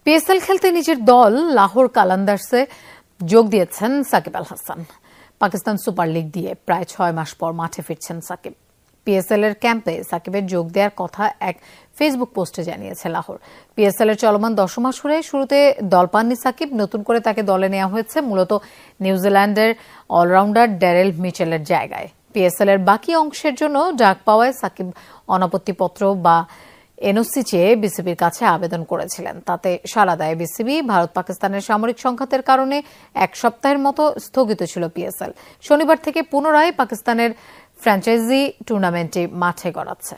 PSL খেলতে নিজের দল লাহোর কালান্দার্সে যোগ দিয়েছেন সাকিব আল হাসান। পাকিস্তান সুপার লিগ দিয়ে প্রায় 6 মাস পর মাঠে ফিরছেন সাকিব। পিএসএল এর ক্যাম্পে সাকিবের যোগ দেওয়ার কথা এক ফেসবুক পোস্টে জানিয়েছে লাহোর। পিএসএল এর চলমান 10 আসরে শুরুতে দল পাননি সাকিব। নতুন করে তাকে দলে নেওয়া হয়েছে মূলত নিউজিল্যান্ডের অলরাউন্ডার ড্যারেল মিচেলের জায়গায়। পিএসএল এর বাকি অংশের জন্য ডাক পাওয়ায় সাকিব অনাপত্তিপত্র বা এনওসি চেয়ে বিসিবির কাছে আবেদন করেছিলেন। তাতে সাড়া দেয় বিসিবি। ভারত পাকিস্তানের সামরিক সংঘাতের কারণে 1 সপ্তাহের মতো স্থগিত ছিল পিএসএল। শনিবার থেকে পুনরায় পাকিস্তানের ফ্র্যাঞ্চাইজি টুর্নামেন্টে মাঠে গড়াচ্ছে।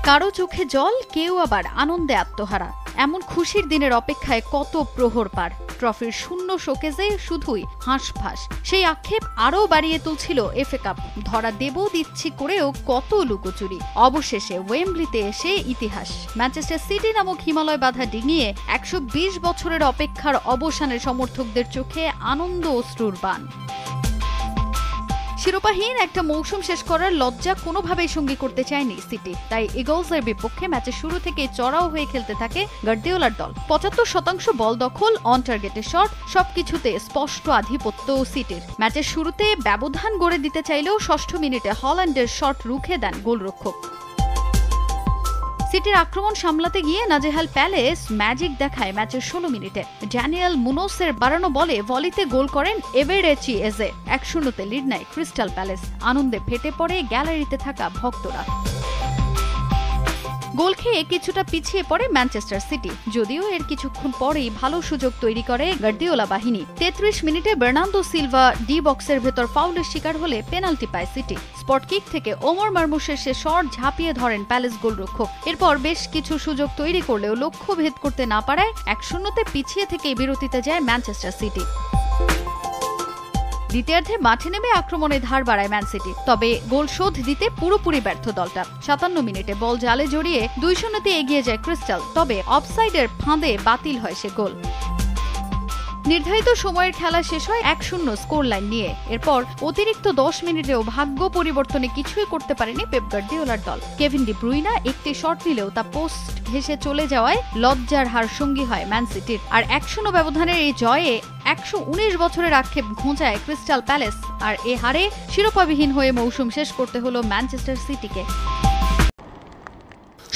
কারো চোখে জল, কেউ আবার আনন্দে আত্মহারা। এমন খুশির দিনের অপেক্ষায় কত প্রহর পার। ট্রফির শূন্য শোকেজে শুধুই হাঁসফাঁস। সেই আক্ষেপ আরও বাড়িয়ে তুলছিল এফএ কাপ। ধরা দেব দিচ্ছি করেও কত লুকোচুরি। অবশেষে ওয়েম্বলিতে এসে ইতিহাস। ম্যানচেস্টার সিটি নামক হিমালয় বাঁধা ডিঙিয়ে 120 বছরের অপেক্ষার অবসানে সমর্থকদের চোখে আনন্দ অশ্রুর বাণ। শিরোপাহীন একটা মৌসুম শেষ করার লজ্জা কোনোভাবেই সঙ্গী করতে চায়নি সিটি। তাই ইগলসের বিপক্ষে ম্যাচের শুরু থেকে চড়াও হয়ে খেলতে থাকে গার্দিওলার দল। 75% বল দখল, অন টার্গেটের শট, সবকিছুতে স্পষ্ট আধিপত্য সিটির। ম্যাচের শুরুতে ব্যবধান গড়ে দিতে চাইলেও 6ষ্ঠ মিনিটে হল্যান্ডের শট রুখে দেন গোলরক্ষক। সিটির আক্রমণ সামলাতে গিয়ে নাজেহাল প্যালেস ম্যাজিক দেখায় ম্যাচের 16 মিনিটে। ড্যানিয়েল মুনোসের বাড়ানো বলে ভলিতে গোল করেন এভারেচি এজে। 1-0 লিড নেয় ক্রিস্টাল প্যালেস। আনন্দে ফেটে পড়ে গ্যালারিতে থাকা ভক্তরা। গোল খেয়ে কিছুটা পিছিয়ে পড়ে ম্যানচেস্টার সিটি, যদিও এর কিছুক্ষণ পরেই ভালো সুযোগ তৈরি করে গার্দিওলা বাহিনী। 33 মিনিটে বার্নার্দো সিলভা ডি বক্সের ভেতর ফাউলের শিকার হলে পেনাল্টি পায় সিটি। স্পট কিক থেকে ওমর মারমুশের সে শট ঝাঁপিয়ে ধরেন প্যালেস গোলরক্ষক। এরপর বেশ কিছু সুযোগ তৈরি করলেও লক্ষ্য ভেদ করতে না পারায় 1-0 পিছিয়ে থেকেই বিরতিতে যায় ম্যানচেস্টার সিটি। দ্বিতীয়ার্ধে মাঠে নেমে আক্রমণে ধার বাড়ায় ম্যান সিটি, তবে গোল শোধ দিতে পুরোপুরি ব্যর্থ দলটা। 57 মিনিটে বল জালে জড়িয়ে 2-0 এগিয়ে যায় ক্রিস্টাল, তবে অফসাইডের ফাঁদে বাতিল হয় সে গোল। নির্ধারিত সময়ের খেলা শেষ হয় 1-0 স্কোর লাইন নিয়ে। এরপর অতিরিক্ত 10 মিনিটেও ভাগ্য পরিবর্তনে কিছুই করতে পারেনি পেপ গার্দিওলার দল। কেভিন ডি ব্রুইনা একটি শট নিলেও তা পোস্ট ভেসে চলে যাওয়ায় লজ্জার হার সঙ্গী হয় ম্যান সিটির। আর 1-0 ব্যবধানের এই জয়ে 119 বছরের আক্ষেপ ঘোঁচায় ক্রিস্টাল প্যালেস। আর এ হারে শিরোপাবিহীন হয়ে মৌসুম শেষ করতে হলো ম্যানচেস্টার সিটিকে।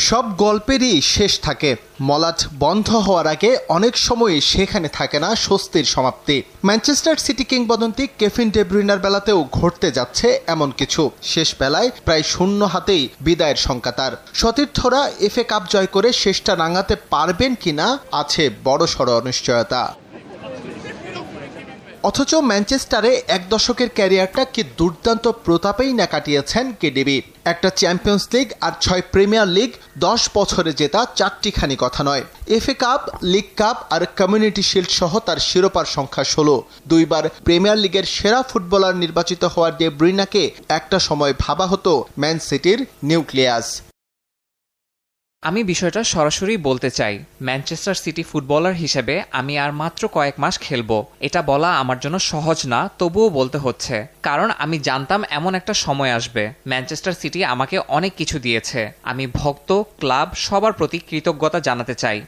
সব গল্পেরই শেষ থাকে। মলাট বন্ধ হওয়ার আগে অনেক সময় সেখানে থাকে না স্বস্তির সমাপ্তি। ম্যানচেস্টার সিটি কিংবদন্তি কেভিন ডি ব্রুইনার বেলাতেও ঘটতে যাচ্ছে এমন কিছু। শেষ বেলায় প্রায় শূন্য হাতেই বিদায়ের শঙ্কা তার। সতীর্থরা এফএ কাপ জয় করে শেষটা রাঙাতে পারবেন কিনা আছে বড়সড় অনিশ্চয়তা। অথচ ম্যানচেস্টারে 1 দশকের ক্যারিয়ারটা কি দুর্দান্ত প্রতাপেই না কাটিয়েছেন কেডিবি। একটা চ্যাম্পিয়ন্স লিগ আর 6 প্রিমিয়ার লিগ, 10 বছরে জেতা 4টিখানি কথা নয়। এফএ কাপ, লিগ কাপ আর কমিউনিটি শিল্ড সহ তার শিরোপার সংখ্যা 16। 2বার প্রিমিয়ার লিগের সেরা ফুটবলার নির্বাচিত হওয়ার ডি ব্রুইনাকে একটা সময় ভাবা হতো ম্যান সিটির নিউক্লিয়াস। আমি বিষয়টা সরাসরি বলতে চাই, ম্যানচেস্টার সিটি ফুটবলার হিসেবে আমি আর মাত্র কয়েক মাস খেলবো। এটা বলা আমার জন্য সহজ না, তবুও বলতে হচ্ছে, কারণ আমি জানতাম এমন একটা সময় আসবে। ম্যানচেস্টার সিটি আমাকে অনেক কিছু দিয়েছে। আমি ভক্ত, ক্লাব সবার প্রতি কৃতজ্ঞতা জানাতে চাই।